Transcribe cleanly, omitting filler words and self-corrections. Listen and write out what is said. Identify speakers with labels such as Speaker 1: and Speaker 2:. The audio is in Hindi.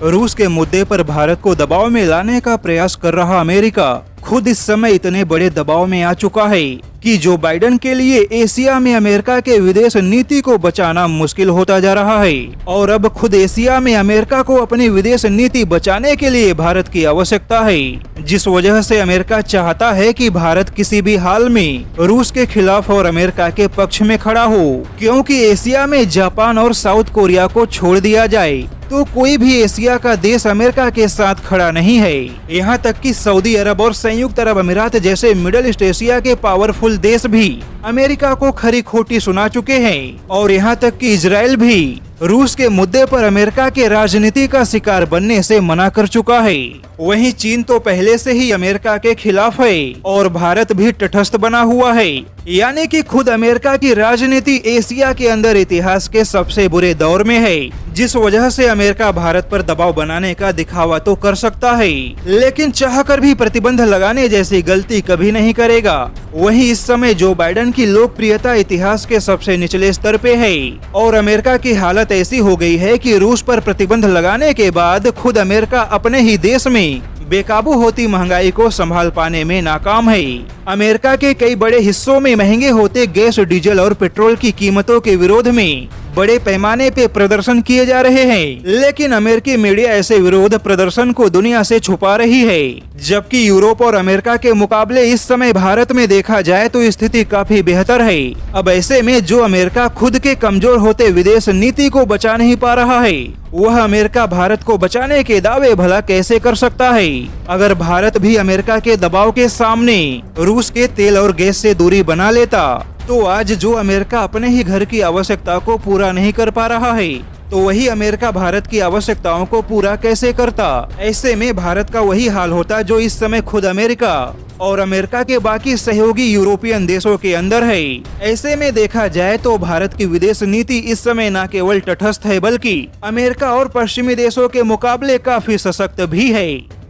Speaker 1: रूस के मुद्दे पर भारत को दबाव में लाने का प्रयास कर रहा अमेरिका खुद इस समय इतने बड़े दबाव में आ चुका है कि जो बाइडेन के लिए एशिया में अमेरिका के विदेश नीति को बचाना मुश्किल होता जा रहा है और अब खुद एशिया में अमेरिका को अपनी विदेश नीति बचाने के लिए भारत की आवश्यकता है, जिस वजह से अमेरिका चाहता है कि भारत किसी भी हाल में रूस के खिलाफ और अमेरिका के पक्ष में खड़ा हो, क्योंकि एशिया में जापान और साउथ कोरिया को छोड़ दिया जाए तो कोई भी एशिया का देश अमेरिका के साथ खड़ा नहीं है। यहाँ तक कि सऊदी अरब और संयुक्त अरब अमीरात जैसे मिडिल ईस्ट एशिया के पावरफुल देश भी अमेरिका को खरी खोटी सुना चुके हैं और यहाँ तक कि इजराइल भी रूस के मुद्दे पर अमेरिका के राजनीति का शिकार बनने से मना कर चुका है। वहीं चीन तो पहले से ही अमेरिका के खिलाफ है और भारत भी तटस्थ बना हुआ है, यानी कि खुद अमेरिका की राजनीति एशिया के अंदर इतिहास के सबसे बुरे दौर में है, जिस वजह से अमेरिका भारत पर दबाव बनाने का दिखावा तो कर सकता है लेकिन चाहकर भी प्रतिबंध लगाने जैसी गलती कभी नहीं करेगा। वहीं इस समय जो बाइडेन की लोकप्रियता इतिहास के सबसे निचले स्तर पे है और अमेरिका की हालत ऐसी हो गई है कि रूस पर प्रतिबंध लगाने के बाद खुद अमेरिका अपने ही देश में बेकाबू होती महंगाई को संभाल पाने में नाकाम है। अमेरिका के कई बड़े हिस्सों में महंगे होते गैस, डीजल और पेट्रोल की कीमतों के विरोध में बड़े पैमाने पे प्रदर्शन किए जा रहे हैं, लेकिन अमेरिकी मीडिया ऐसे विरोध प्रदर्शन को दुनिया से छुपा रही है। जबकि यूरोप और अमेरिका के मुकाबले इस समय भारत में देखा जाए तो स्थिति काफी बेहतर है। अब ऐसे में जो अमेरिका खुद के कमजोर होते विदेश नीति को बचा नहीं पा रहा है, वह अमेरिका भारत को बचाने के दावे भला कैसे कर सकता है। अगर भारत भी अमेरिका के दबाव के सामने रूस के तेल और गैस से दूरी बना लेता तो आज जो अमेरिका अपने ही घर की आवश्यकता को पूरा नहीं कर पा रहा है, तो वही अमेरिका भारत की आवश्यकताओं को पूरा कैसे करता। ऐसे में भारत का वही हाल होता जो इस समय खुद अमेरिका और अमेरिका के बाकी सहयोगी यूरोपियन देशों के अंदर है। ऐसे में देखा जाए तो भारत की विदेश नीति इस समय न केवल तटस्थ है बल्कि अमेरिका और पश्चिमी देशों के मुकाबले काफी सशक्त भी है।